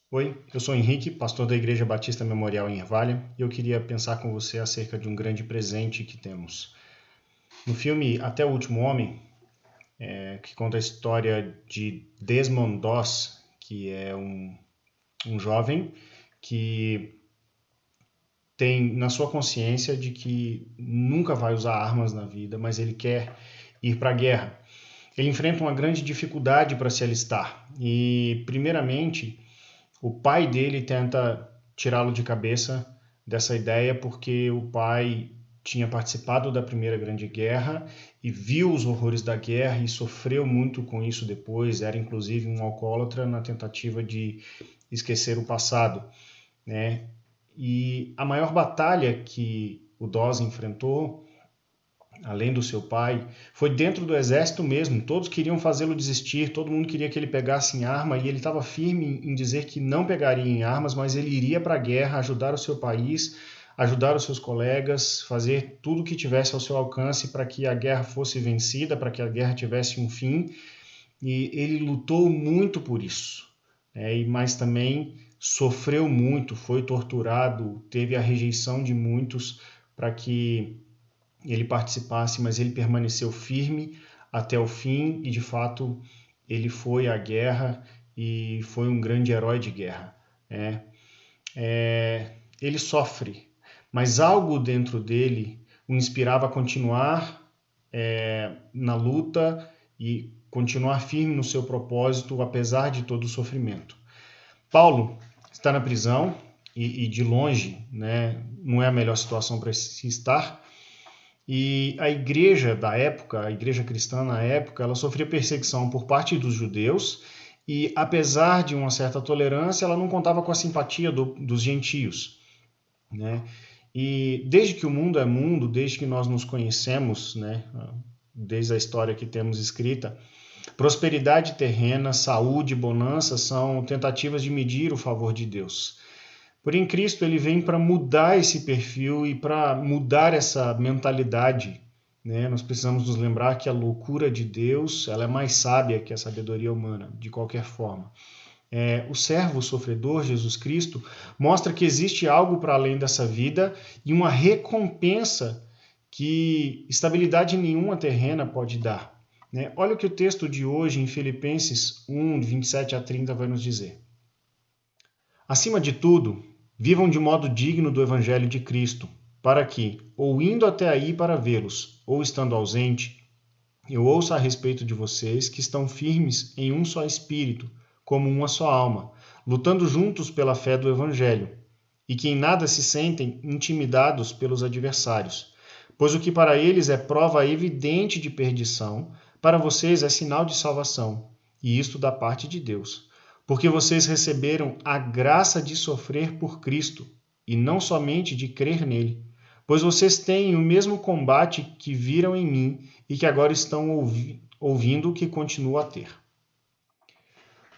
Oi, eu sou Henrique, pastor da Igreja Batista Memorial em Ervalha, e eu queria pensar com você acerca de um grande presente que temos. No filme Até o Último Homem, que conta a história de Desmond Doss, que é um jovem que tem na sua consciência de que nunca vai usar armas na vida, mas ele quer ir para a guerra. Ele enfrenta uma grande dificuldade para se alistar e, primeiramente, o pai dele tenta tirá-lo de cabeça dessa ideia porque o pai tinha participado da Primeira Grande Guerra e viu os horrores da guerra e sofreu muito com isso depois. Era inclusive um alcoólatra na tentativa de esquecer o passado, né? E a maior batalha que o Dawes enfrentou, além do seu pai, foi dentro do exército mesmo. Todos queriam fazê-lo desistir, todo mundo queria que ele pegasse em arma e ele estava firme em dizer que não pegaria em armas, mas ele iria para a guerra, ajudar o seu país, ajudar os seus colegas, fazer tudo o que tivesse ao seu alcance para que a guerra fosse vencida, para que a guerra tivesse um fim. E ele lutou muito por isso, mas também sofreu muito, foi torturado, teve a rejeição de muitos para que ele participasse, mas ele permaneceu firme até o fim e, de fato, ele foi à guerra e foi um grande herói de guerra. Ele sofre, mas algo dentro dele o inspirava a continuar na luta e continuar firme no seu propósito, apesar de todo o sofrimento. Paulo está na prisão e de longe, né, não é a melhor situação para se estar. E a igreja da época, a igreja cristã na época, ela sofria perseguição por parte dos judeus e, apesar de uma certa tolerância, ela não contava com a simpatia dos gentios, né? E desde que o mundo é mundo, desde que nós nos conhecemos, né, desde a história que temos escrita, prosperidade terrena, saúde, bonança são tentativas de medir o favor de Deus. Porém, Cristo ele vem para mudar esse perfil e para mudar essa mentalidade. Né? Nós precisamos nos lembrar que a loucura de Deus ela é mais sábia que a sabedoria humana, de qualquer forma. O servo sofredor, Jesus Cristo, mostra que existe algo para além dessa vida e uma recompensa que estabilidade nenhuma terrena pode dar. Né? Olha o que o texto de hoje, em Filipenses 1, 27 a 30, vai nos dizer. Acima de tudo, vivam de modo digno do Evangelho de Cristo, para que, ou indo até aí para vê-los, ou estando ausente, eu ouça a respeito de vocês que estão firmes em um só espírito, como uma só alma, lutando juntos pela fé do Evangelho, e que em nada se sentem intimidados pelos adversários, pois o que para eles é prova evidente de perdição, para vocês é sinal de salvação, e isto da parte de Deus. Porque vocês receberam a graça de sofrer por Cristo, e não somente de crer nele. Pois vocês têm o mesmo combate que viram em mim e que agora estão ouvindo que continuo a ter.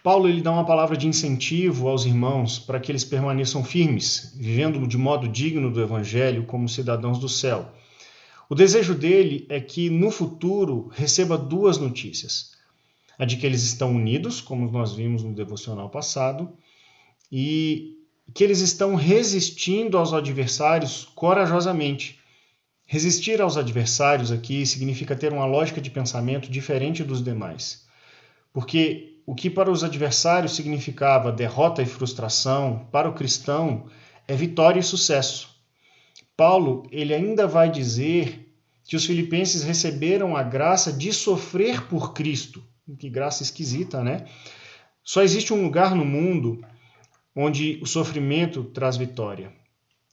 Paulo ele dá uma palavra de incentivo aos irmãos para que eles permaneçam firmes, vivendo de modo digno do Evangelho como cidadãos do céu. O desejo dele é que no futuro receba duas notícias. A de que eles estão unidos, como nós vimos no devocional passado, e que eles estão resistindo aos adversários corajosamente. Resistir aos adversários aqui significa ter uma lógica de pensamento diferente dos demais. Porque o que para os adversários significava derrota e frustração, para o cristão é vitória e sucesso. Paulo ele ainda vai dizer que os filipenses receberam a graça de sofrer por Cristo. Que graça esquisita, né? Só existe um lugar no mundo onde o sofrimento traz vitória,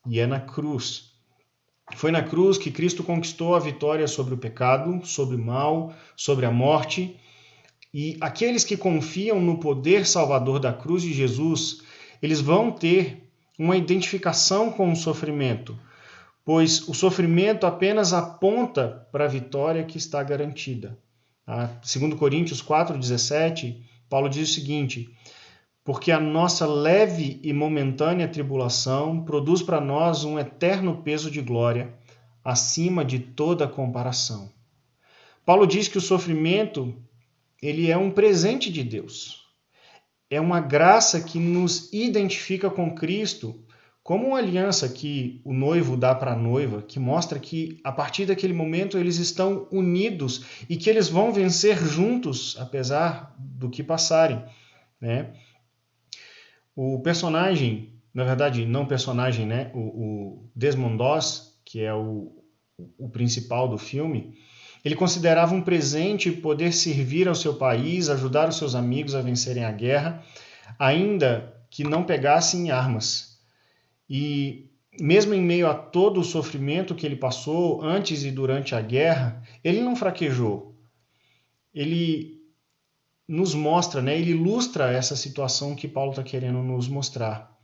e é na cruz. Foi na cruz que Cristo conquistou a vitória sobre o pecado, sobre o mal, sobre a morte, e aqueles que confiam no poder salvador da cruz de Jesus, eles vão ter uma identificação com o sofrimento, pois o sofrimento apenas aponta para a vitória que está garantida. Segundo Coríntios 4,17, Paulo diz o seguinte: porque a nossa leve e momentânea tribulação produz para nós um eterno peso de glória, acima de toda comparação. Paulo diz que o sofrimento ele é um presente de Deus. é uma graça que nos identifica com Cristo, como uma aliança que o noivo dá para a noiva, que mostra que a partir daquele momento eles estão unidos e que eles vão vencer juntos, apesar do que passarem, né? O personagem, na verdade, não personagem, né? O Desmond Doss, que é o principal do filme, ele considerava um presente poder servir ao seu país, ajudar os seus amigos a vencerem a guerra, ainda que não pegassem armas. E mesmo em meio a todo o sofrimento que ele passou antes e durante a guerra, ele não fraquejou. Ele nos mostra, né? Ele ilustra essa situação que Paulo está querendo nos mostrar.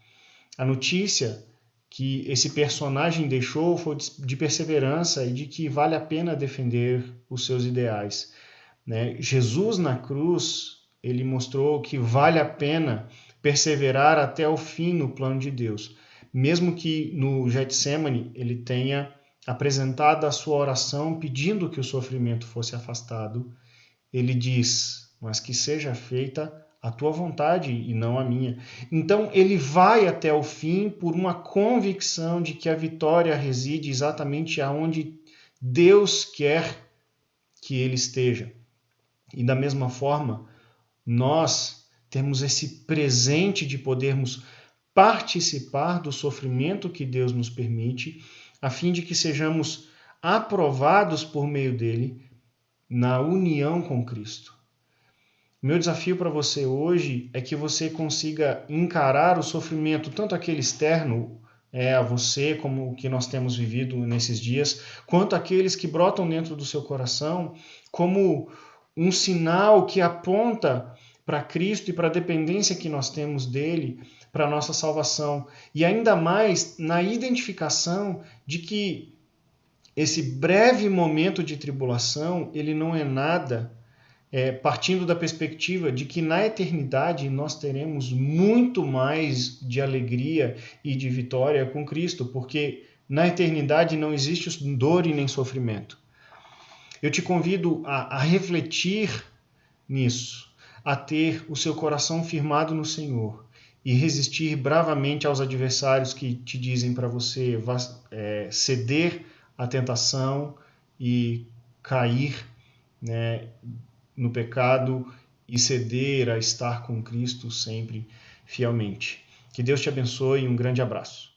A notícia que esse personagem deixou foi de perseverança e de que vale a pena defender os seus ideais, né? Jesus na cruz, ele mostrou que vale a pena perseverar até o fim no plano de Deus. Mesmo que no Getsemane ele tenha apresentado a sua oração pedindo que o sofrimento fosse afastado, ele diz: mas que seja feita a tua vontade e não a minha. Então ele vai até o fim por uma convicção de que a vitória reside exatamente aonde Deus quer que ele esteja. E da mesma forma, nós temos esse presente de podermos participar do sofrimento que Deus nos permite, a fim de que sejamos aprovados por meio dele na união com Cristo. Meu desafio para você hoje é que você consiga encarar o sofrimento, tanto aquele externo a você, como o que nós temos vivido nesses dias, quanto aqueles que brotam dentro do seu coração, como um sinal que aponta para Cristo e para a dependência que nós temos dele, para a nossa salvação. E ainda mais na identificação de que esse breve momento de tribulação, ele não é nada, partindo da perspectiva de que na eternidade nós teremos muito mais de alegria e de vitória com Cristo, porque na eternidade não existe dor e nem sofrimento. Eu te convido a refletir nisso, a ter o seu coração firmado no Senhor e resistir bravamente aos adversários que te dizem para você ceder à tentação e cair, né, no pecado e ceder a estar com Cristo sempre fielmente. Que Deus te abençoe e um grande abraço.